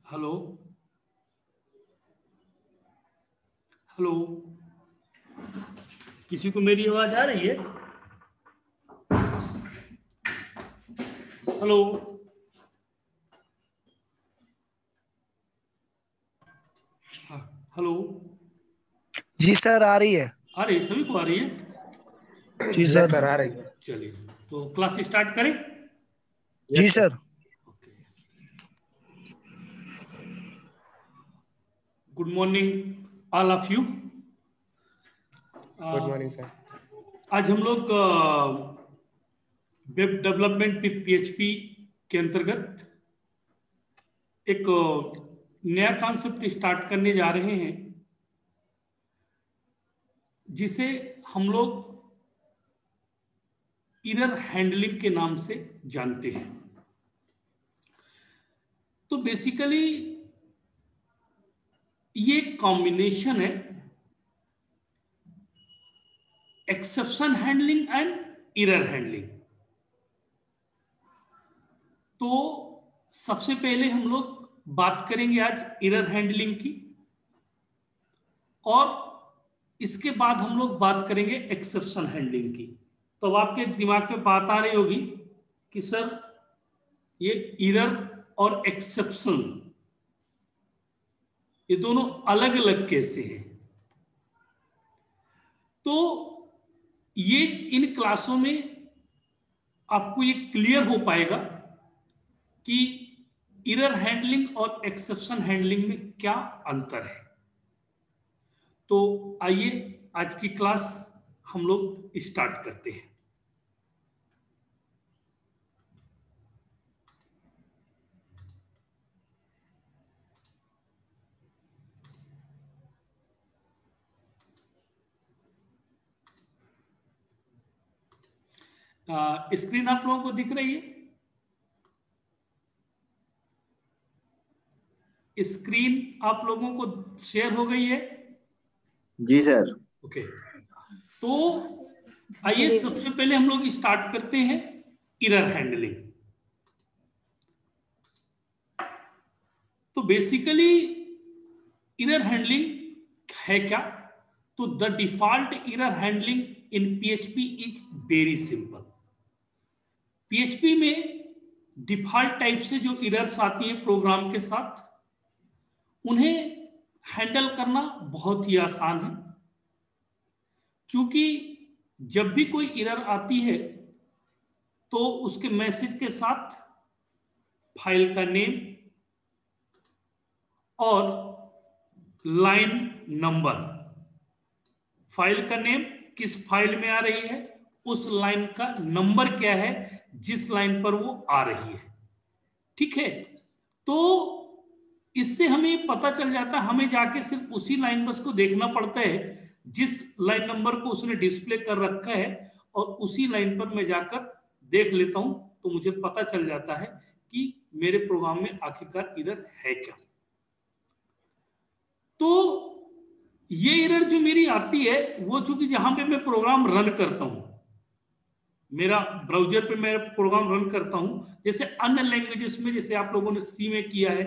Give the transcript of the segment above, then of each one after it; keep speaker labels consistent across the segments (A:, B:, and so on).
A: Hello hello, किसी को मेरी आवाज आ रही है? हेलो हाँ, हेलो।
B: जी सर, आ रही है।
A: आ रही है, सभी को आ रही है?
B: जी
C: यस
B: सर।
C: सर, आ रही है।
A: चलिए, तो क्लास स्टार्ट करें।
B: जी
C: yes sir.
B: Sir.
A: Okay, good morning all of you.
C: Good morning sir.
A: आज हम लोग वेब डेवलपमेंट विथ पीएचपी के अंतर्गत एक नया कॉन्सेप्ट स्टार्ट करने जा रहे हैं, जिसे हम लोग एरर हैंडलिंग के नाम से जानते हैं। तो बेसिकली ये कॉम्बिनेशन है exception handling and error handling. तो सबसे पहले हम लोग बात करेंगे आज एरर हैंडलिंग की, और इसके बाद हम लोग बात करेंगे एक्सेप्शन हैंडलिंग की। तो अब आपके दिमाग में बात आ रही होगी कि सर ये एरर और एक्सेप्शन ये दोनों अलग अलग कैसे हैं। तो ये इन क्लासों में आपको ये क्लियर हो पाएगा कि एरर हैंडलिंग और एक्सेप्शन हैंडलिंग में क्या अंतर है। तो आइए आज की क्लास हम लोग स्टार्ट करते हैं। स्क्रीन आप लोगों को दिख रही है? स्क्रीन आप लोगों को शेयर हो गई है?
D: जी सर।
A: ओके, तो आइए सबसे पहले हम लोग स्टार्ट करते हैं एरर हैंडलिंग। तो बेसिकली एरर हैंडलिंग है क्या? तो the default error handling in PHP is very simple. PHP में डिफॉल्ट टाइप से जो एरर्स आती है प्रोग्राम के साथ, उन्हें हैंडल करना बहुत ही आसान है। क्योंकि जब भी कोई एरर आती है तो उसके मैसेज के साथ फाइल का नेम और लाइन नंबर, फाइल का नेम किस फाइल में आ रही है, उस लाइन का नंबर क्या है जिस लाइन पर वो आ रही है, ठीक है। तो इससे हमें पता चल जाता है, हमें जाके सिर्फ उसी लाइन बस को देखना पड़ता है जिस लाइन नंबर को उसने डिस्प्ले कर रखा है, और उसी लाइन पर मैं जाकर देख लेता हूं तो मुझे पता चल जाता है कि मेरे प्रोग्राम में आखिरकार एरर है क्या। तो ये एरर जो मेरी आती है वो चूंकि जहां पे मैं प्रोग्राम रन करता हूं, मेरा ब्राउजर पे मैं प्रोग्राम रन करता हूं, जैसे अन्य लैंग्वेजेस में, जैसे आप लोगों ने सी में किया है,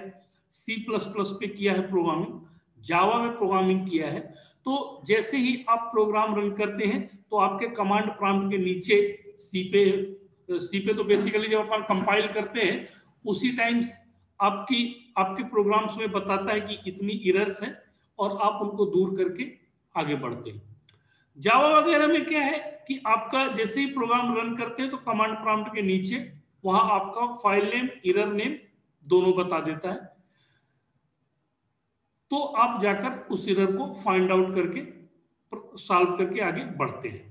A: सी प्लस प्लस पे किया है प्रोग्रामिंग, जावा में प्रोग्रामिंग किया है, तो जैसे ही आप प्रोग्राम रन करते हैं तो आपके कमांड प्रॉम्प्ट के नीचे सी पे तो बेसिकली जब अपन कंपाइल करते हैं उसी टाइम्स आपकी आपके प्रोग्राम्स में बताता है कि इतनी एरर्स हैं और आप उनको दूर करके आगे बढ़ते हैं। जावा वगैरह में क्या है कि आपका जैसे ही प्रोग्राम रन करते हैं तो कमांड प्रॉम्प्ट के नीचे वहां आपका फाइल नेम, एरर नेम दोनों बता देता है, तो आप जाकर उस एरर को फाइंड आउट करके सॉल्व करके आगे बढ़ते हैं।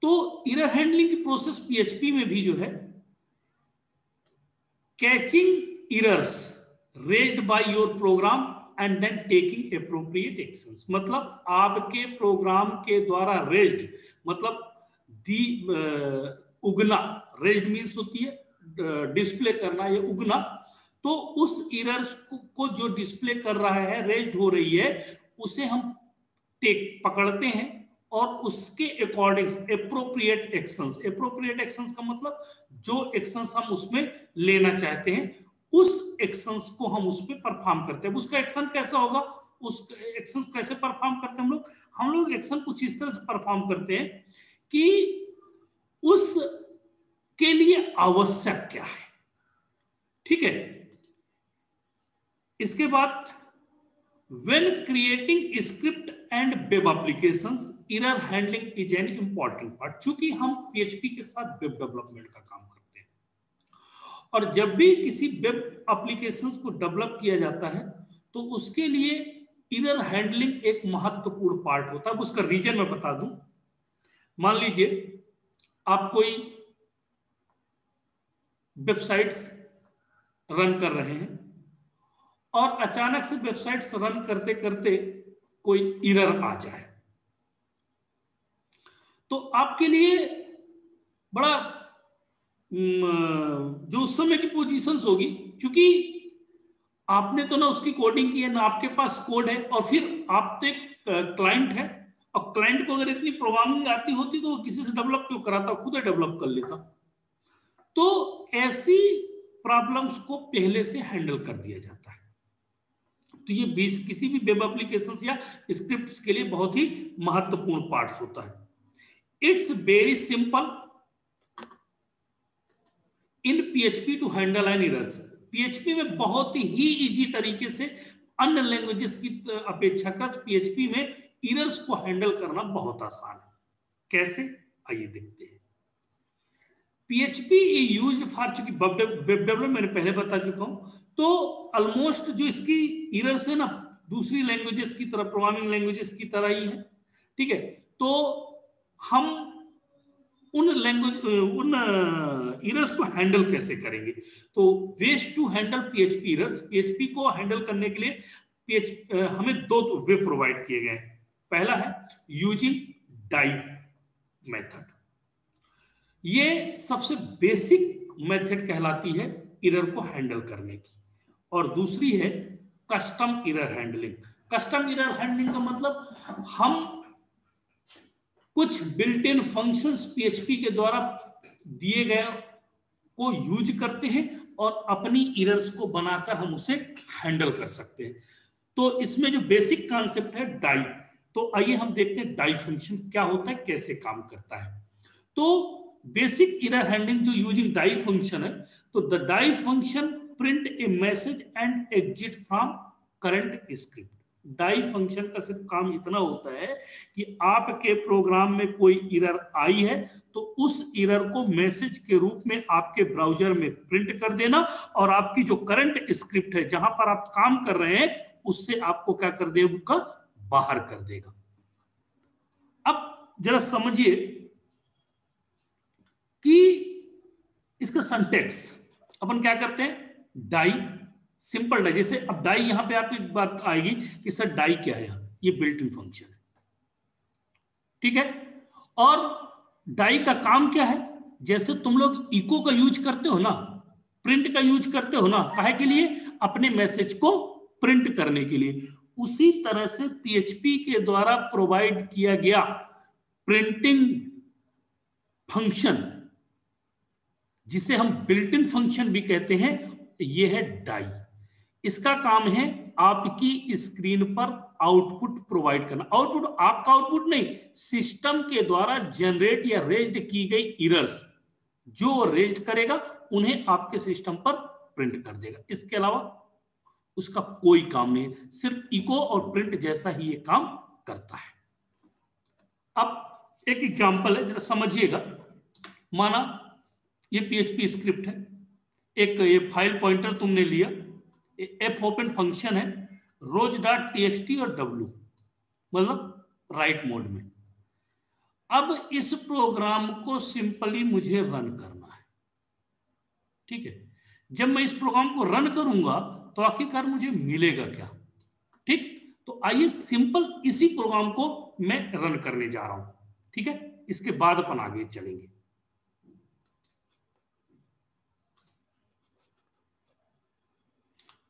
A: तो एरर हैंडलिंग की प्रोसेस पीएचपी में भी जो है, catching errors raised by your program and then taking appropriate actions, मतलब आपके प्रोग्राम के द्वारा रेज्ड, मतलब दी उगना, रेज्ड मीन्स होती है डिस्प्ले करना या उगना, तो उस एरर्स को जो डिस्प्ले कर रहा है, रेज्ड हो रही है, उसे हम टेक पकड़ते हैं और उसके अकॉर्डिंग एप्रोप्रिएट एक्शंस का मतलब जो एक्शंस हम उसमें लेना चाहते हैं उस एक्शंस को हम उस पर परफॉर्म करते हैं। उसका एक्शन कैसा होगा, उस एक्शन कैसे परफॉर्म करते हैं हम लोग एक्शन कुछ इस तरह से परफॉर्म करते हैं कि उस के लिए आवश्यक क्या है, ठीक है। इसके बाद when creating script and web applications, error handling is an important part। चूंकि हम PHP के साथ वेब डेवलपमेंट का काम करते हैं और जब भी किसी वेब एप्लीकेशंस को डेवलप किया जाता है तो उसके लिए एरर हैंडलिंग एक महत्वपूर्ण पार्ट होता है। उसका रीजन मैं बता दूं। मान लीजिए आप कोई वेबसाइट्स रन कर रहे हैं और अचानक से वेबसाइट्स रन करते करते कोई एरर आ जाए, तो आपके लिए बड़ा जो उस समय की पोजीशंस होगी, क्योंकि आपने तो ना उसकी कोडिंग की है ना आपके पास कोड है, और फिर आप तो एक क्लाइंट है और क्लाइंट को अगर इतनी प्रोग्रामिंग आती होती तो वो किसी से डेवलप क्यों कराता, खुद ही डेवलप कर लेता। तो ऐसी प्रॉब्लम्स को पहले से हैंडल कर दिया जाता है। तो ये किसी भी वेब एप्लीकेशंस या स्क्रिप्ट्स के लिए बहुत ही महत्वपूर्ण पार्ट्स होता है। It's very simple in PHP to handle an errors. PHP में बहुत ही इजी तरीके से अन्य लैंग्वेजेस की अपेक्षाकृत पीएचपी में एरर्स को हैंडल करना बहुत आसान है। कैसे, आइए देखते हैं। पीएचपी इज यूज्ड फॉर, चूंकि वेब डेवलपमेंट मैंने पहले बता चुका हूं, तो ऑलमोस्ट जो इसकी एरर्स है ना दूसरी लैंग्वेजेस की तरह, प्रोग्रामिंग लैंग्वेजेस की तरह ही है, ठीक है। तो हम उन एरर्स को हैंडल कैसे करेंगे, तो ways to handle PHP errors. PHP को हैंडल करने के लिए हमें दो वे प्रोवाइड किए गए हैं। पहला है यूजिंग डाइव मेथड, ये सबसे बेसिक मेथड कहलाती है एरर को हैंडल करने की, और दूसरी है custom error handling. Custom error handling का मतलब हम कुछ बिल्ट इन फंक्शंस पीएचपी के द्वारा दिए गए को यूज करते हैं और अपनी एरर्स को बनाकर हम उसे हैंडल कर सकते हैं। तो इसमें जो बेसिक कॉन्सेप्ट है डाई, तो आइए हम देखते हैं डाई फंक्शन क्या होता है, कैसे काम करता है। तो बेसिक एरर हैंडलिंग जो यूजिंग डाई फंक्शन है, तो the die function print a message and exit from current script. Die function का सिर्फ काम इतना होता है कि आपके प्रोग्राम में कोई एरर आई है तो उस एरर को मैसेज के रूप में आपके ब्राउजर में प्रिंट कर देना, और आपकी जो करंट स्क्रिप्ट है जहां पर आप काम कर रहे हैं उससे आपको क्या कर देगा, बाहर कर देगा। अब जरा समझिए कि इसका सिंटैक्स अपन क्या करते हैं, डाई, सिंपल डाई। जैसे अब डाई यहां पे आपकी बात आएगी कि सर डाई क्या है, ये बिल्ट इन फंक्शन है, ठीक है। और डाई का काम क्या है, जैसे तुम लोग इको का यूज करते हो ना, प्रिंट का यूज करते हो ना, काहे के लिए, अपने मैसेज को प्रिंट करने के लिए, उसी तरह से पीएचपी के द्वारा प्रोवाइड किया गया प्रिंटिंग फंक्शन जिसे हम बिल्ट इन फंक्शन भी कहते हैं, यह है डाई। इसका काम है आपकी स्क्रीन पर आउटपुट प्रोवाइड करना। आउटपुट आपका आउटपुट नहीं, सिस्टम के द्वारा जनरेट या रेज्ड की गई एरर्स जो रेज्ड करेगा उन्हें आपके सिस्टम पर प्रिंट कर देगा। इसके अलावा उसका कोई काम नहीं, सिर्फ इको और प्रिंट जैसा ही ये काम करता है। अब एक एग्जांपल है, जरा समझिएगा। माना ये पीएचपी स्क्रिप्ट है, एक ये फाइल पॉइंटर तुमने लिया, एफ ओपन फंक्शन है, rows.txt और w मतलब राइट मोड में। अब इस प्रोग्राम को सिंपली मुझे रन करना है, ठीक है। जब मैं इस प्रोग्राम को रन करूंगा तो आखिरकार मुझे मिलेगा क्या, ठीक। तो आइए सिंपल इसी प्रोग्राम को मैं रन करने जा रहा हूं, ठीक है। इसके बाद अपन आगे चलेंगे।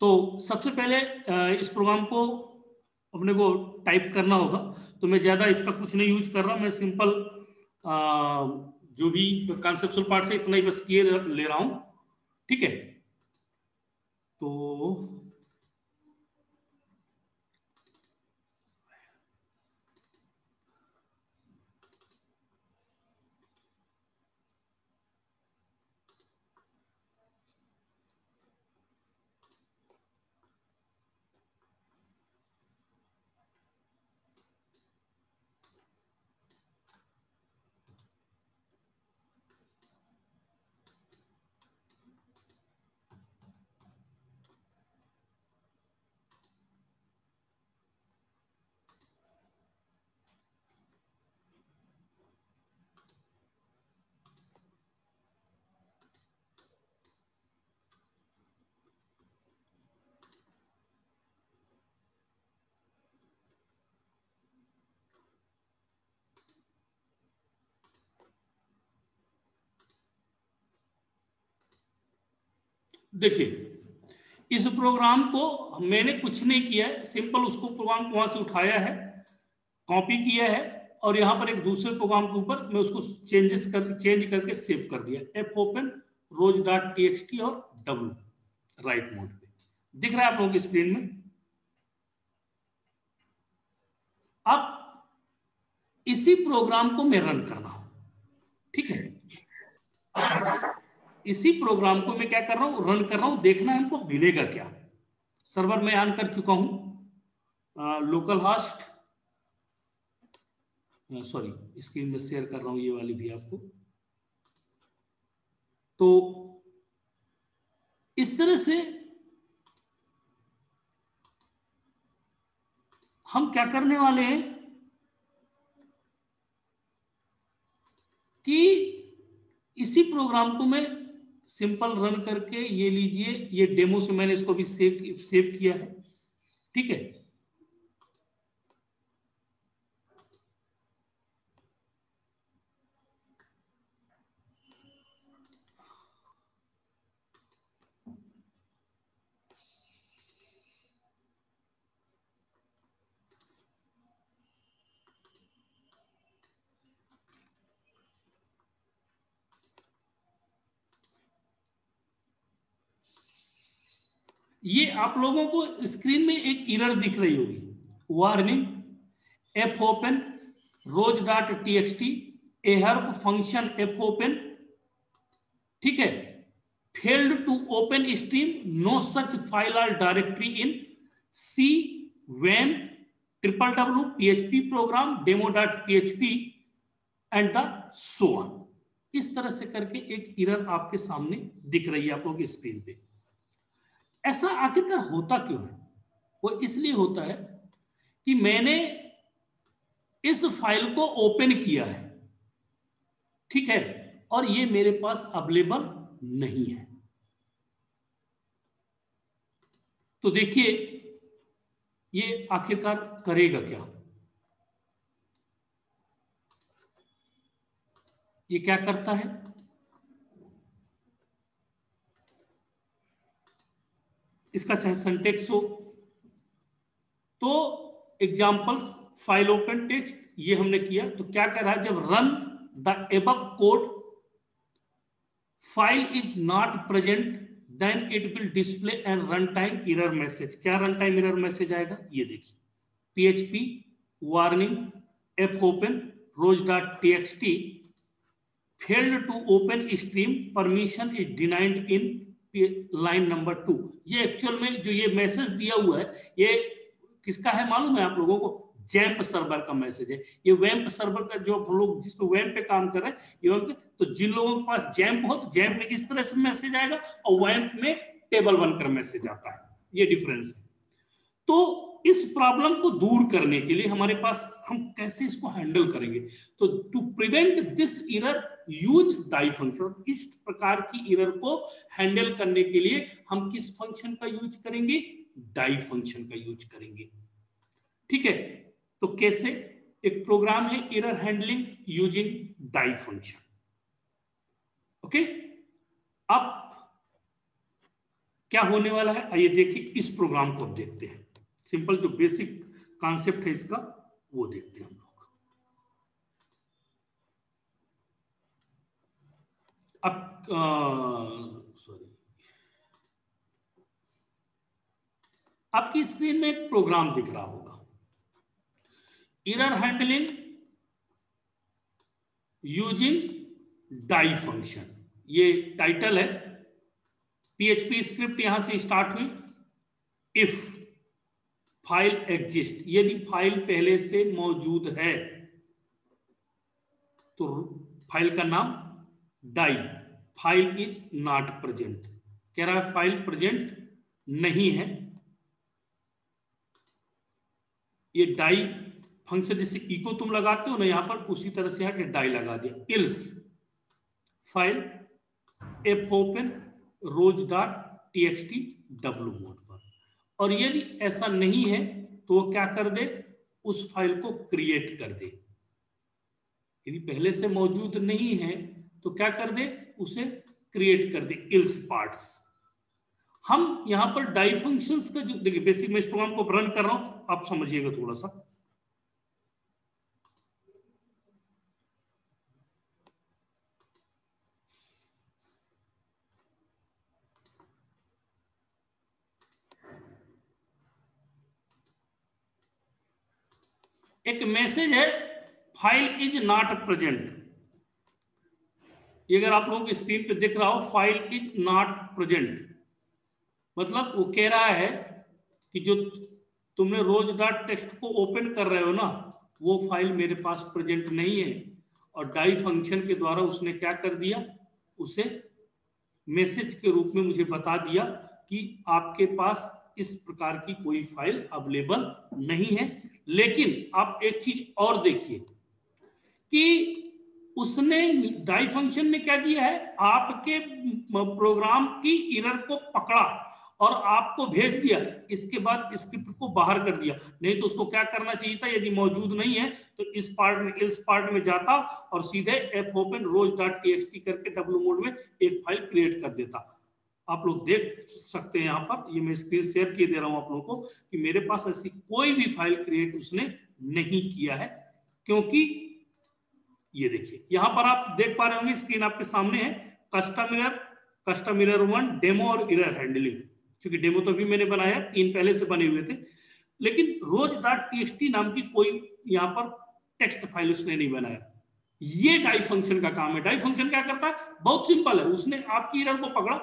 A: तो सबसे पहले इस प्रोग्राम को अपने को टाइप करना होगा, तो मैं ज्यादा इसका कुछ नहीं यूज कर रहा, मैं सिंपल जो भी कॉन्सेप्चुअल पार्ट से इतना ही बस किए ले रहा हूं, ठीक है। तो देखिए, इस प्रोग्राम को मैंने कुछ नहीं किया है, सिंपल उसको प्रोग्राम को वहां से उठाया है, कॉपी किया है और यहां पर एक दूसरे प्रोग्राम के ऊपर मैं उसको चेंज करके सेव कर दिया। F open rose dot TXT और डब्ल्यू राइट मोड पे दिख रहा है आप लोगों की स्क्रीन में। अब इसी प्रोग्राम को मैं रन कर रहा हूं, ठीक है। इसी प्रोग्राम को मैं क्या कर रहा हूं, रन कर रहा हूं, देखना है हमको मिलेगा क्या। सर्वर में ऑन कर चुका हूं, लोकल होस्ट, सॉरी स्क्रीन में शेयर कर रहा हूं ये वाली भी आपको। तो इस तरह से हम क्या करने वाले हैं कि इसी प्रोग्राम को मैं सिंपल रन करके, ये लीजिए, ये डेमो से मैंने इसको भी सेव किया है, ठीक है। ये आप लोगों को स्क्रीन में एक एरर दिख रही होगी, warning f open rose dot TXT एहर्ब फंक्शन एफ ओपन, ठीक है, failed to open stream, no such file or directory in C wamp www php program demo dot php and the so on. इस तरह से करके एक error आपके सामने दिख रही है आप लोगों की स्क्रीन पे। ऐसा आखिरकार होता क्यों है? वो इसलिए होता है कि मैंने इस फाइल को ओपन किया है, ठीक है, और ये मेरे पास अवेलेबल नहीं है। तो देखिए ये आखिरकार करेगा क्या। ये क्या करता है, इसका चाहे सिंटेक्स हो तो एग्जांपल्स फाइल ओपन टेक्स्ट, ये हमने किया। तो क्या कर रहा है, जब run the above code file is not present then it will display and run time error message. क्या रन टाइम एरर मैसेज आएगा, ये देखिए, PHP warning f open rose dot txt failed to open stream, permission is denied in line number 2। ये actual में जो ये message दिया हुआ है ये किसका है मालूम है आप लोगों को? जैम्प सर्वर का मैसेज है। ये वैम्प सर्वर का जो हम लोग जिस पे वैम्प पे काम कर रहे हैं, ये तो जिन लोगों के पास जैम्प हो तो जैम्प में इस तरह से मैसेज आएगा और वैम्प में टेबल बनकर मैसेज आता है, ये डिफरेंस है। तो इस प्रॉब्लम को दूर करने के लिए हमारे पास, हम कैसे इसको हैंडल करेंगे, तो to prevent this error use die function. इस प्रकार की एरर को हैंडल करने के लिए हम किस फंक्शन का यूज करेंगे, डाई फंक्शन का यूज करेंगे, ठीक है। तो कैसे, एक प्रोग्राम है error handling using die function, okay. अब क्या होने वाला है, आइए देखिए, इस प्रोग्राम को अब देखते हैं। सिंपल जो बेसिक कॉन्सेप्ट है इसका वो देखते हैं हम लोग। अब सॉरी, आपकी स्क्रीन में एक प्रोग्राम दिख रहा होगा, error handling using die function, ये टाइटल है। पीएचपी स्क्रिप्ट यहां से स्टार्ट हुई। इफ फाइल एग्जिस्ट, यदि फाइल पहले से मौजूद है तो फाइल का नाम die, file is not present, कह रहा है फाइल प्रेजेंट नहीं है। ये डाई फंक्शन जैसे इको तुम लगाते हो ना यहां पर, उसी तरह से आके डाई लगा दिया। Ills file F open rose dot TXT W mode पर, और यदि ऐसा नहीं है तो वो क्या कर दे, उस फाइल को क्रिएट कर दे। यदि पहले से मौजूद नहीं है तो क्या कर दे, उसे क्रिएट कर दे, इल्स पार्ट्स। हम यहां पर डाई फंक्शंस का जो देखिए बेसिक, मैं इस प्रोग्राम को रन कर रहा हूं, आप समझिएगा थोड़ा सा। एक मैसेज है फाइल इज नॉट प्रेजेंट, ये अगर आप लोगों की स्क्रीन पे दिख रहा हो, फाइल इज नॉट प्रेजेंट, मतलब वो कह रहा है कि जो तुमने रोज डॉट टेक्स्ट को ओपन कर रहे हो ना, वो फाइल मेरे पास प्रेजेंट नहीं है। और डाई फंक्शन के द्वारा उसने क्या कर दिया, उसे मैसेज के रूप में मुझे बता दिया कि आपके पास इस प्रकार की कोई फाइल अवेलेबल नहीं है। लेकिन आप एक चीज और देखिए कि उसने डाई फंक्शन ने क्या किया है, आपके प्रोग्राम की एरर को पकड़ा और आपको भेज दिया, इसके बाद स्क्रिप्ट को बाहर कर दिया। नहीं तो उसको क्या करना चाहिए था, यदि मौजूद नहीं है तो इस पार्ट में, इस पार्ट में जाता और सीधे F open rose dot TXT करके डब्ल्यू मोड में एक फाइल क्रिएट कर देता। आप लोग देख सकते हैं यहाँ पर, ये मैं स्क्रीन शेयर किए दे रहा हूं आप लोगों को कि मेरे पास ऐसी कोई भी फाइल क्रिएट उसने नहीं किया है। क्योंकि ये देखिए यहां पर आप देख पा रहे होंगे, स्क्रीन आपके सामने है, कस्टम एरर 1 डेमो और एरर हैंडलिंग। क्योंकि डेमो तो अभी मैंने बनाया, 3 पहले से बने हुए थे, लेकिन रोज डॉट टीएक्सटी नाम की कोई यहां पर टेक्स्ट फाइल उसने नहीं बनाया। ये डाई फंक्शन का काम है। डाई फंक्शन क्या करता है, बहुत सिंपल है, उसने आपकी एरर को पकड़ा,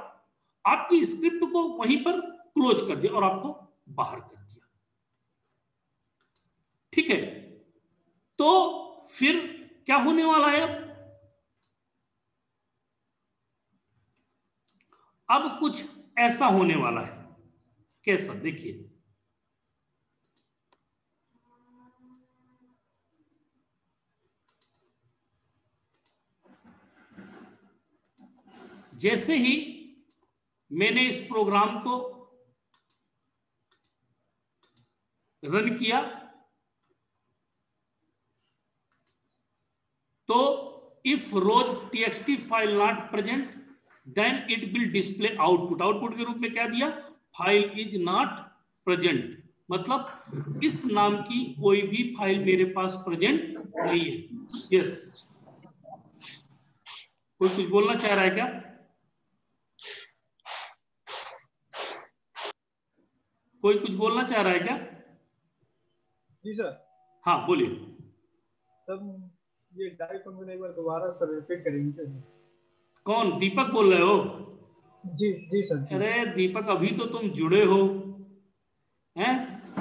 A: आपकी स्क्रिप्ट को वहीं पर क्लोज कर दिया और आपको बाहर कर दिया। ठीक है, तो फिर क्या होने वाला है, अब कुछ ऐसा होने वाला है। कैसा, देखिए जैसे ही मैंने इस प्रोग्राम को रन किया तो if rose txt file not present then it will display output. Output के रूप में क्या दिया, फाइल इज नॉट प्रेजेंट, मतलब इस नाम की कोई भी फाइल मेरे पास प्रेजेंट नहीं है। यस, कोई कुछ बोलना चाह रहा है क्या? कोई कुछ बोलना चाह रहा है क्या?
C: जी सर।
A: हाँ बोलिए।
C: सर ये डाई फंक्शन एक बार दोबारा सर रिपीट करेंगे?
A: कौन, दीपक बोल रहे हो?
C: जी जी सर जी।
A: अरे दीपक अभी तो तुम जुड़े हो हैं,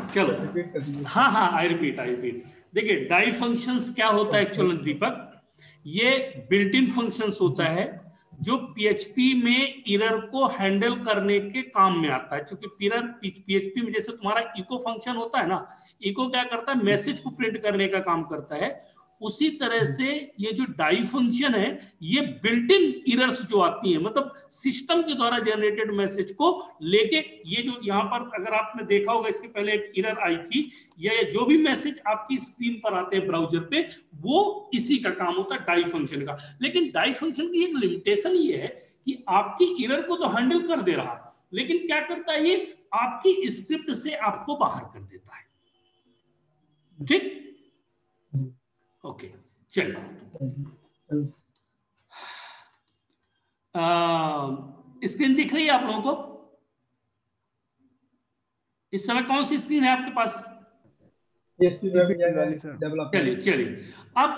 A: चलो
C: रिपीट कर दीजिए।
A: हाँ हाँ, आई रिपीट। देखिए डाई फंक्शंस क्या होता है एक्चुअली दीपक, ये बिल्ट इन फंक्शंस होता है जो पीएचपी में एरर को हैंडल करने के काम में आता है। क्योंकि पीएचपी में जैसे तुम्हारा इको फंक्शन होता है ना, इको क्या करता है, मैसेज को प्रिंट करने का काम करता है, उसी तरह से ये जो डाई फंक्शन है ये बिल्ट इन एरर्स जो आती है, मतलब सिस्टम के द्वारा जनरेटेड मैसेज को लेके, ये जो यहाँ पर अगर आपने देखा होगा इसके पहले एक एरर आई थी, या जो भी मैसेज आपकी स्क्रीन पर आते हैं ब्राउजर पे, वो इसी का काम होता है डाई फंक्शन का। लेकिन डाई फंक्शन की एक लिमिटेशन ये है कि आपकी एरर को तो हैंडल कर दे रहा, लेकिन क्या करता है ये, आपकी स्क्रिप्ट से आपको बाहर कर देता है। ठीक, ओके चलिए, स्क्रीन दिख रही है आप लोगों को? इस समय कौन सी स्क्रीन है आपके पास? चलिए चलिए, अब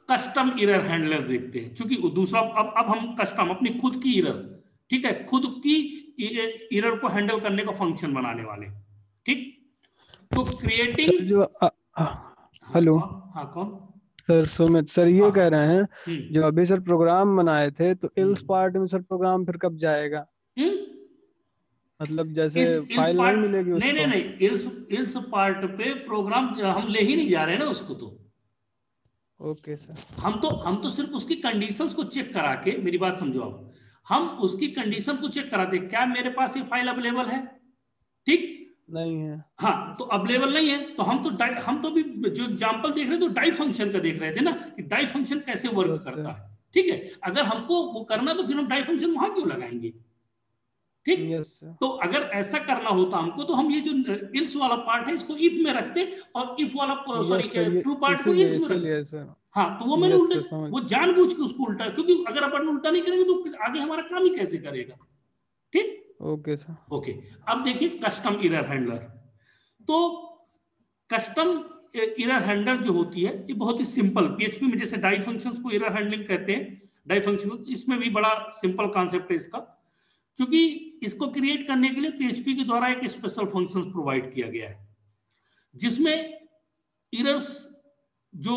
A: कस्टम इरर हैंडलर देखते हैं, क्योंकि दूसरा अब हम कस्टम अपनी खुद की इरर, ठीक है, खुद की इरर को हैंडल करने का फंक्शन बनाने वाले। ठीक, तो क्रिएटिंग
E: जो हेलो,
A: हाँ कौन
E: सर सुमित सर ये कह रहे हैं जो अभी सर प्रोग्राम बनाए थे, तो इल्स पार्ट में सर प्रोग्राम फिर कब जाएगा? मतलब जैसे फाइल नहीं मिलेगी उसको?
A: नहीं नहीं नहीं, इल्स पार्ट पे प्रोग्राम हम ले ही नहीं जा रहे हैं ना उसको। तो
E: ओके सर,
A: हम तो सिर्फ उसकी कंडीशंस को चेक करा के, मेरी बात समझो आप, हम उसकी कंडीशन को चेक कराते हैं, क्या मेरे पास ये फाइल अवेलेबल है? ठीक, नहीं है। हाँ, तो अवेलेबल नहीं है तो हम तो भी जो एग्जांपल देख रहे थे तो डाई फंक्शन का देख रहे थे ना, कि डाई फंक्शन कैसे वर्क करता है। ठीक है, अगर हमको वो करना तो फिर हम डाई फंक्शन वहां क्यों लगाएंगे? ठीक, तो अगर ऐसा करना होता हमको तो हम ये जो इल्स वाला पार्ट है इसको इफ में रखते, और इफ वाला सॉरी ट्रू पार्ट को इल्स में रखते। हाँ, तो वो मैंने उल्टा, वो जानबूझ के उसको उल्टा, क्योंकि अगर अपन उल्टा नहीं करेंगे तो आगे हमारा काम ही कैसे करेगा। ठीक, ओके सर, ओके। अब देखिए कस्टम इरर हैंडलर। तो कस्टम इरर हैंडलर जो होती है ये बहुत ही सिंपल, पीएचपी में जैसे डाई फंक्शंस को इरर हैंडलिंग कहते हैं, डाई फंक्शन, इसमें भी बड़ा सिंपल कॉन्सेप्ट है इसका, क्योंकि इसको क्रिएट करने के लिए पीएचपी के द्वारा एक स्पेशल फंक्शंस प्रोवाइड किया गया है, जिसमें इरर्स जो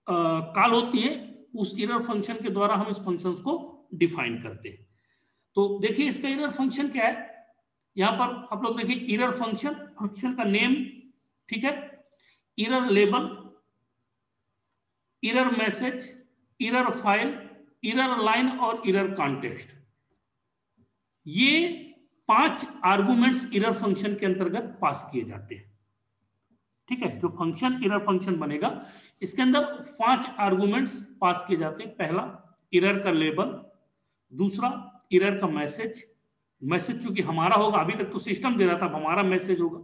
A: कॉल होती है उस इरर फंक्शन के द्वारा हम इस फंक्शंस को डिफाइन करते हैं। तो देखिए इसका इरर फंक्शन क्या है, यहां पर आप लोग देखिए इरर फंक्शन, फंक्शन का नेम, ठीक है, error label, error message, error file, error line और इरर कॉन्टेक्स्ट, ये 5 आर्गुमेंट्स इरर फंक्शन के अंतर्गत पास किए जाते हैं। ठीक है, जो फंक्शन इरर फंक्शन बनेगा इसके अंदर 5 आर्गुमेंट्स पास किए जाते हैं। पहला इरर का लेबल, दूसरा इरर का मैसेज, मैसेज चूंकि हमारा होगा, अभी तक तो सिस्टम दे रहा था, अब हमारा मैसेज होगा।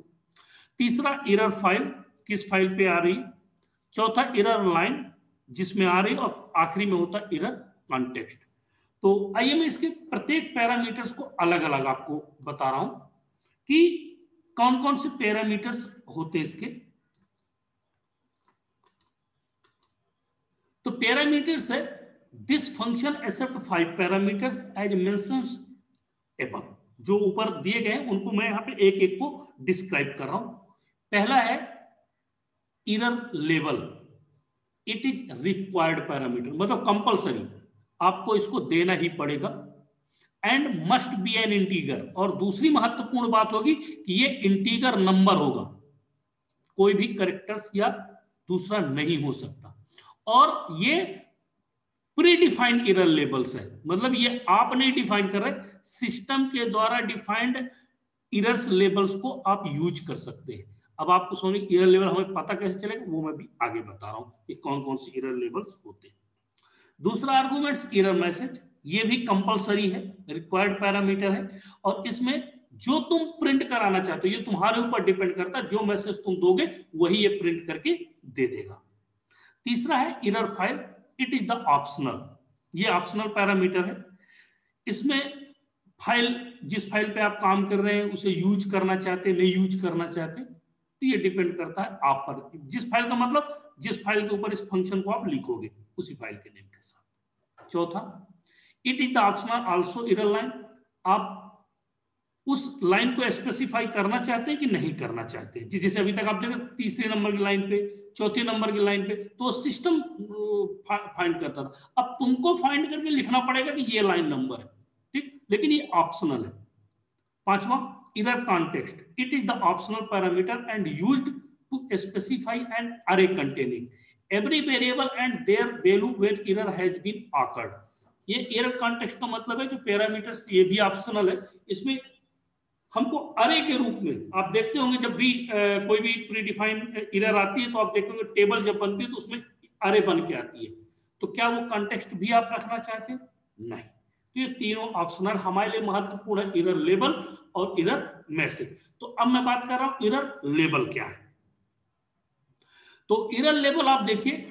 A: तीसरा इरर फाइल, किस फाइल पे आ रही। चौथा इरर लाइन, जिसमें आ रही, और आखिरी में होता इरर कॉन्टेक्स्ट। तो आइए मैं इसके प्रत्येक पैरामीटर्स को अलग अलग आपको बता रहा हूं कि कौन कौन से पैरामीटर्स होते हैं इसके। तो पैरामीटर्स है, this function accept 5 parameters as mentioned above. जो ऊपर दिए गए उनको मैं यहां पे एक एक को डिस्क्राइब कर रहा हूं। पहला है error level, it is required parameter, मतलब कंपलसरी, आपको इसको देना ही पड़ेगा। And must be an integer, और दूसरी महत्वपूर्ण बात होगी कि ये इंटीगर नंबर होगा, कोई भी कैरेक्टर्स या दूसरा नहीं हो सकता। और ये प्री डिफाइंड इरर लेबल्स है, मतलब ये आप नहीं डिफाइन कर रहे, सिस्टम के द्वारा डिफाइंड इरर्स लेबल्स को आप यूज कर सकते हैं। अब आपको सोनी इरर लेवल हमें पता कैसे चलेगा वो मैं भी आगे बता रहा हूं कि कौन कौन सी इरर लेबल्स होते हैं। दूसरा आर्गुमेंट्स इरर मैसेज, ये भी कंपलसरी है, रिक्वायर्ड पैरामीटर है, और इसमें जो तुम प्रिंट कराना चाहते हो ये तुम्हारे ऊपर डिपेंड करता है, जो मैसेज तुम दोगे वही ये प्रिंट करके दे देगा। तीसरा है error file, it is the optional, ये ऑप्शनल पैरामीटर है। इसमें फाइल, जिस फाइल पे आप काम कर रहे हैं उसे यूज करना चाहते नहीं यूज करना चाहते, तो ये डिपेंड करता है आप पर। जिस फाइल का मतलब जिस फाइल के ऊपर इस फंक्शन को आप लिखोगे उसी फाइल के नेम के साथ। चौथा, it is the optional also error line, आप उस लाइन को स्पेसिफाई करना चाहते हैं कि नहीं करना चाहते। जैसे अभी तक आप देखें तीसरे नंबर की लाइन पे, चौथे नंबर की लाइन पे, तो सिस्टम फाइंड करता था, अब तुमको फाइंड करके लिखना पड़ेगा कि ये लाइन नंबर है, ठीक, लेकिन ये ऑप्शनल है। पांचवा error context, it is the optional parameter and used to specify an array containing every variable and their value when error has been occurred. ये एरर कॉन्टेक्स्ट का मतलब है जो पैरामीटर्स, ये भी ऑप्शनल है, इसमें हमको अरे के रूप में, आप देखते होंगे जब भी कोई भी प्रीडिफाइंड एरर आती है तो आप देखोगे टेबल जब बनती है तो उसमें अरे बन के आती है, तो क्या वो कॉन्टेक्स्ट भी आप रखना चाहते हैं? नहीं। तो ये तीनों ऑप्शनल हमारे लिए महत्वपूर्ण है, इरर लेबल और इरर मैसेज। तो अब मैं बात कर रहा हूं इरर लेबल क्या है। तो इरर लेबल आप देखिए,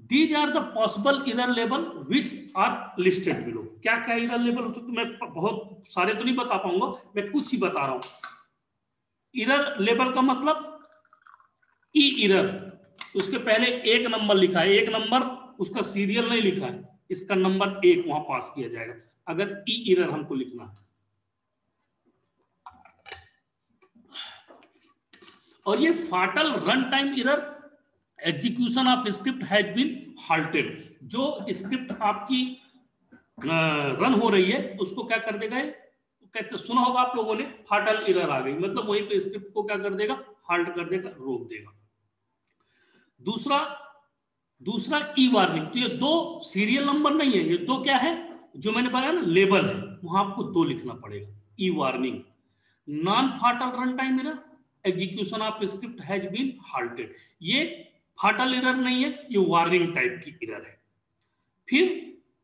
A: These are the possible error label which are listed below। क्या इरर लेबल हो सकते, मैं बहुत सारे तो नहीं बता पाऊंगा, मैं कुछ ही बता रहा हूं। इरर लेबल का मतलब ई इरर, उसके पहले एक नंबर लिखा है, एक नंबर उसका सीरियल नहीं लिखा है, इसका नंबर एक वहां पास किया जाएगा अगर ई इरर हमको लिखना है। और ये fatal run time error, execution of script has been halted, जो स्क्रिप्ट आपकी रन हो रही है उसको क्या कर देगा, कहते सुना होगा आप लोगों ने, फाटल इरर आ गई, मतलब वहीं पे स्क्रिप्ट को क्या कर देगा, हाल्ट कर देगा, रोक देगा। दूसरा ई वार्निंग, तो ये दो सीरियल नंबर नहीं है, ये दो क्या है, जो मैंने बताया ना लेबल है, वहां आपको दो लिखना पड़ेगा। E warning, non fatal run time error, execution of script has been halted, ये फाटल इरर नहीं है, ये वार्निंग टाइप की इरर है। फिर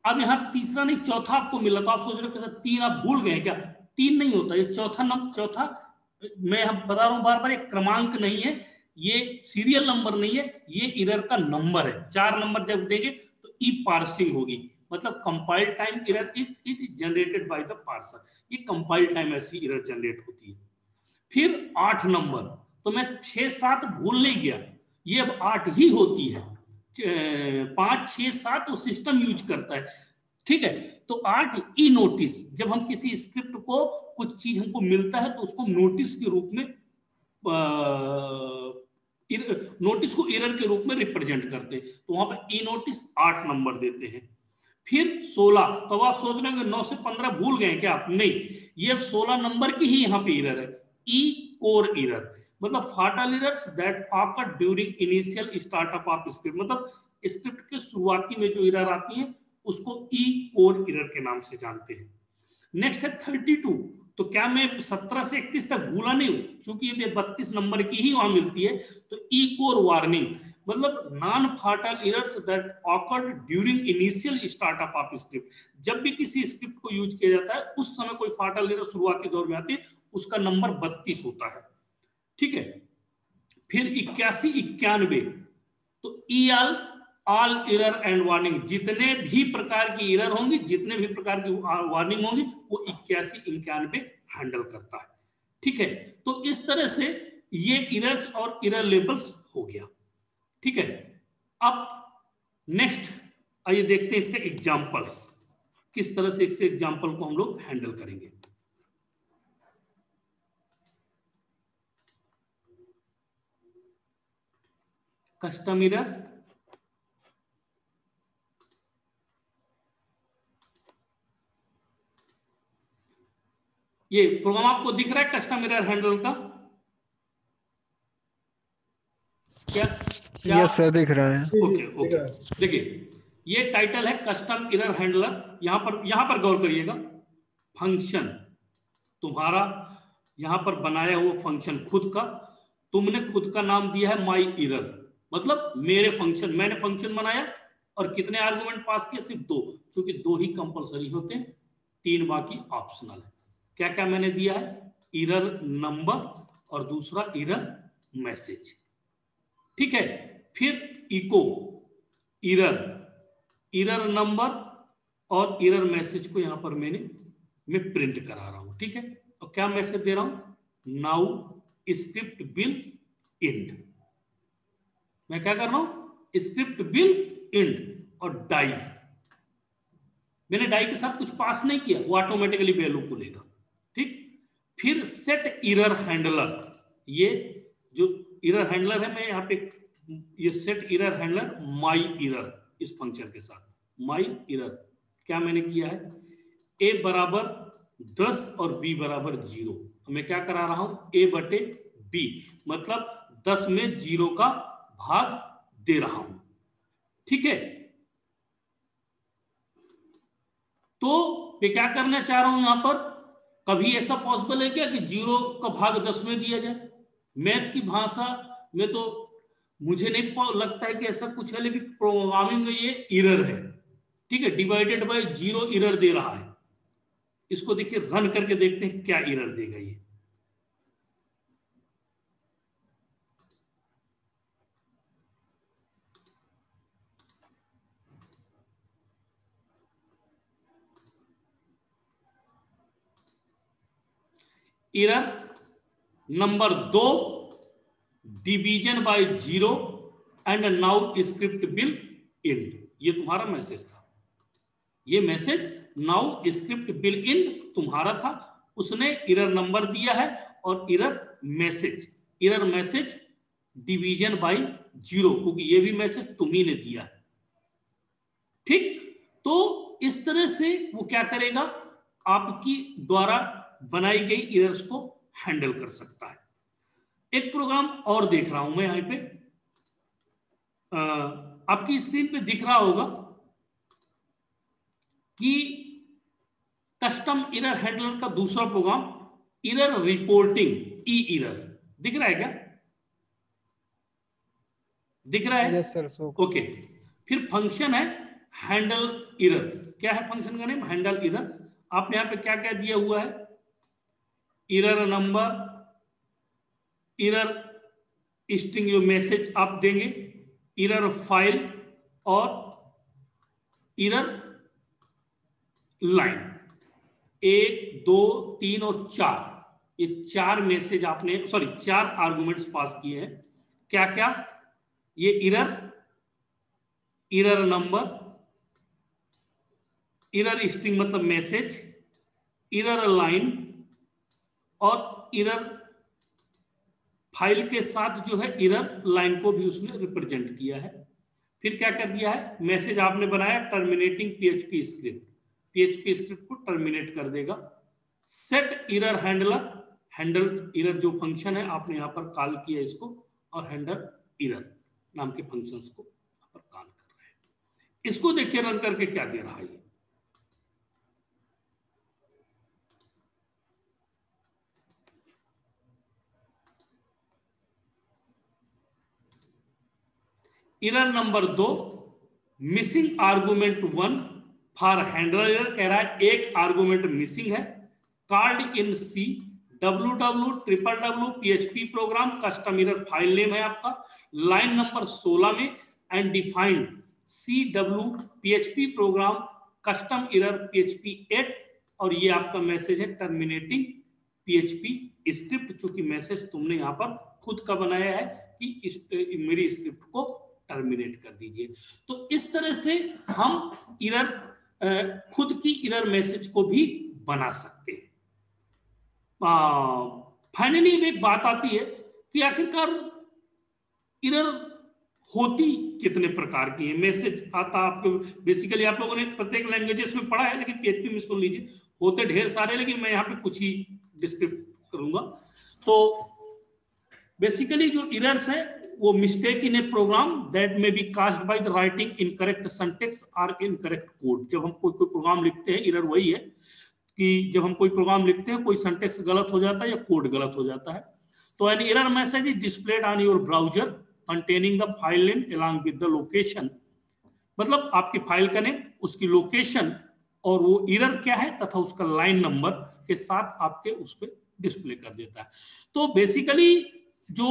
A: अब यहां तीसरा नहीं चौथा आपको मिला, तो आप सोच रहे हो कैसे तीन आप भूल गए क्या, तीन नहीं होता, ये चौथा मैं हम बता रहा हूं बार बार, एक क्रमांक नहीं है, ये सीरियल नंबर नहीं है, ये इरर का नंबर है। 4 नंबर जब देंगे तो ई पार्सिंग होगी, मतलब compile time error it generated by the parser, ये कंपाइल टाइम ऐसी इरर जनरेट होती है। फिर 8 नंबर, तो मैं 6-7 भूल नहीं गया, ये अब 8 ही होती है, 5 6 7 वो सिस्टम यूज करता है, ठीक है। तो 8 ई नोटिस, जब हम किसी स्क्रिप्ट को कुछ चीज हमको मिलता है तो उसको नोटिस के रूप में नोटिस को एरर के रूप में रिप्रेजेंट करते हैं, तो वहां पर ई नोटिस 8 नंबर देते हैं। फिर 16, तो आप सोच रहे हैं 9 से 15 भूल गए क्या आप, नहीं, ये 16 नंबर की ही यहाँ पे एरर है, ई कोर एरर, मतलब फाटल errors that occur during initial startup of script, मतलब स्क्रिप्ट के शुरुआती में जो एरर आती है उसको ई कोर एरर के नाम से जानते हैं। नेक्स्ट है 32, तो क्या मैं 17 से 31 तक भूला नहीं हूं, क्योंकि ये 32 नंबर की ही वहां मिलती है, तो ई कोर वार्निंग, मतलब नॉन फाटल errors that awkward during initial startup of script, जब भी किसी स्क्रिप्ट को यूज किया जाता है उस समय कोई फाटल एरर शुरुआती दौर में आती है, उसका नंबर 32 होता है, ठीक है। फिर 81 91, तो ई ऑल एरर एंड वार्निंग, जितने भी प्रकार की एरर होंगी, जितने भी प्रकार की वार्निंग होंगी, वो 81 91 हैंडल करता है, ठीक है। तो इस तरह से ये एरर्स और एरर लेबल्स हो गया, ठीक है। अब नेक्स्ट आइए देखते हैं इसके एग्जांपल्स, किस तरह से इसके एग्जांपल को हम लोग हैंडल करेंगे। कस्टम एरर, ये प्रोग्राम आपको दिख रहा है कस्टम एरर हैंडल का, क्या
E: यस सर दिख रहा है।
A: ओके ओके, देखिए ये टाइटल है कस्टम एरर हैंडलर, यहां पर गौर करिएगा, फंक्शन तुम्हारा यहां पर बनाया हुआ फंक्शन खुद का, तुमने खुद का नाम दिया है माई एरर, मतलब मेरे फंक्शन, मैंने फंक्शन बनाया और कितने आर्गुमेंट पास किए, सिर्फ 2, क्योंकि 2 ही कंपलसरी होते हैं, 3 बाकी ऑप्शनल है। क्या क्या मैंने दिया है, एरर नंबर और दूसरा एरर मैसेज, ठीक है। फिर इको एरर नंबर और एरर मैसेज को यहां पर मैं प्रिंट करा रहा हूं, ठीक है। और क्या मैसेज दे रहा हूं, नाउ स्क्रिप्ट विल एंड, मैं क्या कर रहा हूं, स्क्रिप्ट विल एंड, और डाई, मैंने डाई के साथ कुछ पास नहीं किया, वो ऑटोमेटिकली वैल्यू को लेगा, ठीक। फिर सेट एरर हैंडलर, ये जो एरर हैंडलर है, मैं यहाँ पे ये सेट एरर हैंडलर माई एरर, इस फंक्शन के साथ माई एरर, क्या मैंने किया है, a बराबर 10 और b बराबर 0, मैं क्या करा रहा हूं, a बटे b, मतलब 10 में 0 का भाग दे रहा हूं, ठीक है। तो मैं क्या करना चाह रहा हूं यहां पर, कभी ऐसा पॉसिबल है क्या कि 0 का भाग 10 में दिया जाए, मैथ की भाषा में तो मुझे नहीं लगता है कि ऐसा कुछ है, लेकिन प्रोग्रामिंग में ये एरर है, ठीक है, डिवाइडेड बाय 0 एरर दे रहा है। इसको देखिए रन करके देखते हैं क्या एरर देगा ये, error number 2 division bye 0 and now script will and. ये तुम्हारा मैसेज था, ये message now script will and तुम्हारा था। उसने एरर नंबर दिया है और एरर मैसेज डिवीजन बाय 0, क्योंकि ये भी मैसेज तुम्ही ने दिया है। ठीक, तो इस तरह से वो क्या करेगा, आपकी द्वारा बनाई गई एरर्स को हैंडल कर सकता है। एक प्रोग्राम और देख रहा हूं मैं यहां पे, आपकी स्क्रीन पे दिख रहा होगा कि कस्टम एरर हैंडलर का दूसरा प्रोग्राम एरर रिपोर्टिंग, ई एरर दिख रहा है क्या? दिख रहा है?
E: Yes sir.
A: ओके, फिर फंक्शन है हैंडल एरर। क्या है फंक्शन का नेम? Handle error. आपने यहां पे क्या क्या दिया हुआ है? एरर नंबर, एरर स्ट्रिंग जो मैसेज आप देंगे, एरर फाइल और एरर लाइन। 1 2 3 और 4, ये 4 मैसेज आपने, सॉरी 4 आर्गुमेंट्स पास किए हैं। क्या क्या? ये एरर नंबर, एरर स्ट्रिंग मतलब मैसेज, एरर लाइन और एरर फाइल के साथ जो है एरर लाइन को भी उसने रिप्रेजेंट किया है। फिर क्या कर दिया है? मैसेज आपने बनाया terminating PHP script, PHP script को टर्मिनेट कर देगा। Set error handler, handle error जो फंक्शन है आपने यहां पर कॉल किया इसको, और हैंडल एरर नाम के फंक्शंस को यहां पर कॉल कर रहे हैं। इसको देखिए रन करके क्या दे रहा है ये। Error number 2 missing argument 1 for handler error, कह रहा है एक आर्गुमेंट मिसिंग है। Called in C www PHP program, custom error file name है आपका, लाइन नंबर 16 में, and defined CW PHP program custom error PHP 8, और ये आपका मैसेज है टर्मिनेटिंग PHP स्क्रिप्ट, चूंकि मैसेज तुमने यहां पर खुद का बनाया है कि मेरी स्क्रिप्ट को टर्मिनेट कर दीजिए। तो इस तरह से हम एरर, खुद की एरर मैसेज को भी बना सकते हैं। फाइनली एक बात आती है कि आखिरकार एरर होती कितने प्रकार की है। मैसेज आता आपको, बेसिकली आप लोगों ने प्रत्येक लैंग्वेजेस में पढ़ा है, लेकिन PHP में सुन लीजिए, होते ढेर सारे, लेकिन मैं यहाँ पे कुछ ही डिस्क्रिप्ट करूंगा। तो बेसिकली जो एरर्स है वो mistake in a program that may be caused by the writing incorrect syntax और इनकरेक्ट कोड। जब हम कोई प्रोग्राम लिखते हैं, एरर वही है कि जब हम कोई प्रोग्राम लिखते हैं, कोई सिंटैक्स गलत हो जाता है या कोड गलत हो जाता है। तो an error message is displayed on your browser containing the file name along with the location, मतलब आपकी फाइल का नेम, उसकी लोकेशन और वो एरर क्या है तथा उसका लाइन नंबर के साथ आपके उस पर डिस्प्ले कर देता है। तो बेसिकली जो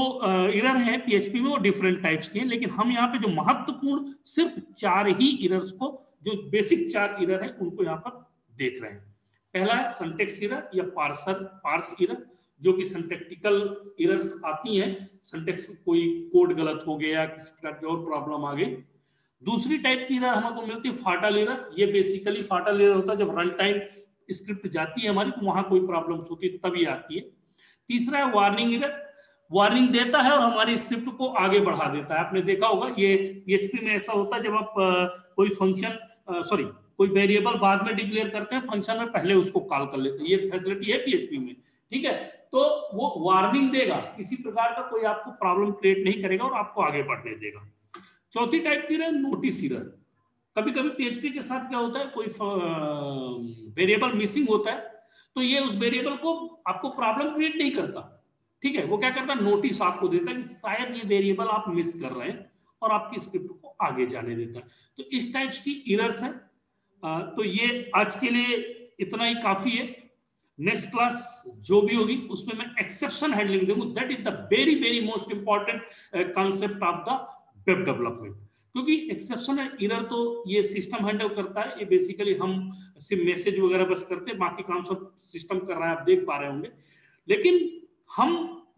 A: एरर है PHP में वो डिफरेंट टाइप्स के हैं, लेकिन हम यहाँ पे जो महत्वपूर्ण सिर्फ 4 ही एरर्स को, जो बेसिक 4 एरर है उनको यहाँ पर देख रहे हैं। पहला है सिंटैक्स एरर या पार्स एरर, जो कि सिंटैक्टिकल एरर्स आती हैं, सिंटैक्स कोई कोड गलत हो गया, किसी प्रकार की और प्रॉब्लम आ गई। दूसरी टाइप की एरर हमको मिलती है फाटल एरर। ये बेसिकली फाटल एरर होता है जब रन टाइम स्क्रिप्ट जाती है हमारी, तो वहां कोई प्रॉब्लम होती है तभी आती है। तीसरा है वार्निंग एरर, वार्निंग देता है और हमारी स्क्रिप्ट को आगे बढ़ा देता है। आपने देखा होगा ये PHP में ऐसा होता है, जब आप कोई फंक्शन, कोई वेरिएबल बाद में डिक्लेयर करते हैं, फंक्शन में पहले उसको कॉल कर लेते हैं। ये फैसिलिटी है PHP में, ठीक है। तो वो वार्निंग देगा, किसी प्रकार का कोई आपको प्रॉब्लम क्रिएट नहीं करेगा और आपको आगे बढ़ने देगा। चौथी टाइप की है नोटिस एरर। कभी कभी PHP के साथ क्या होता है, कोई वेरिएबल मिसिंग होता है, तो ये उस वेरिएबल को आपको प्रॉब्लम क्रिएट नहीं करता, ठीक है। वो क्या करता है, नोटिस आपको देता है कि शायद ये वेरिएबल आप मिस कर रहे हैं, और आपकी स्क्रिप्ट को आगे जाने देता है। तो इस टाइप्स की एरर्स है। तो ये आज के लिए इतना ही काफी है। नेक्स्ट क्लास जो भी होगी उसमें मैं एक्सेप्शन हैंडलिंग दूंगा। That is the very very most important concept of the web development, क्योंकि एक्सेप्शन एरर तो ये सिस्टम हैंडल करता है। ये बेसिकली हम सिर्फ मैसेज वगैरह बस करते हैं, बाकी काम सब सिस्टम कर रहा है, आप देख पा रहे होंगे। लेकिन हम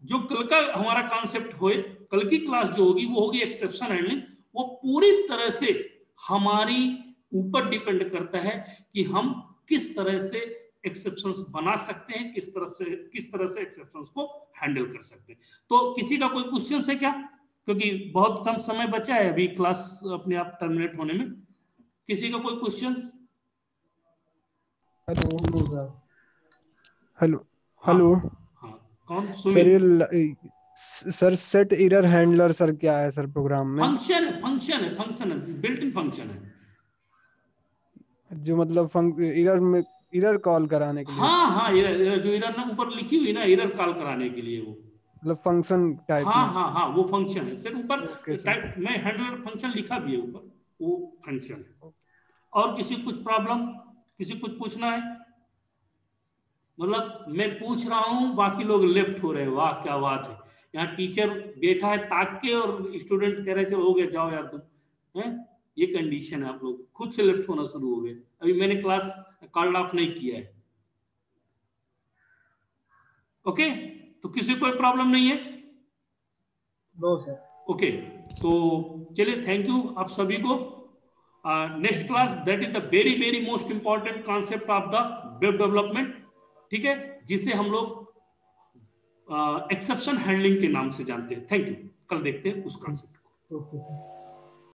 A: जो कल का हमारा कॉन्सेप्ट होए, कल की क्लास जो होगी वो होगी एक्सेप्शन हैंडलिंग। वो पूरी तरह से हमारी ऊपर डिपेंड करता है कि हम किस तरह से एक्सेप्शंस बना सकते हैं, किस तरह से एक्सेप्शंस को हैंडल कर सकते हैं। तो किसी का कोई क्वेश्चन है क्या? क्योंकि बहुत कम समय बचा है अभी क्लास अपने आप टर्मिनेट होने में। किसी का कोई क्वेश्चन?
E: Hello hello.
A: हाँ, कौन?
E: सर ये sir set error handler sir क्या है सर प्रोग्राम में?
A: फंक्शन है, बिल्ट इन फंक्शन है,
E: जो मतलब एरर कॉल कराने के लिए।
A: हाँ, एरर जो एरर ना ऊपर लिखी हुई ना, एरर कॉल कराने के लिए, वो
E: मतलब फंक्शन टाइप में।
A: हाँ, वो फंक्शन है सर। ऊपर
E: टाइप
A: मैं हैंडलर फंक्शन लिखा भी है ऊपर, वो फंक्शन है। और किसी कुछ प्रॉब्लम, किसी कुछ पूछना है? मतलब मैं पूछ रहा हूं, बाकी लोग लेफ्ट हो रहे हैं, वाह क्या बात है। यहाँ टीचर बैठा है ताक के और स्टूडेंट्स कह रहे हैं चलो हो गया, जाओ यार तुम, हैं? ये कंडीशन है, आप लोग खुद से लेफ्ट होना शुरू हो गए। अभी मैंने क्लास कॉल्ड ऑफ नहीं किया है। ओके, तो किसी कोई प्रॉब्लम नहीं है?
C: No sir.
A: ओके, तो चलिए, थैंक यू आप सभी को। Next class, that is the very very most important concept of the web development, ठीक है, जिसे हम लोग एक्सेप्शन हैंडलिंग के नाम से जानते हैं। थैंक यू, कल देखते हैं उस कॉन्सेप्ट को।
C: ओके।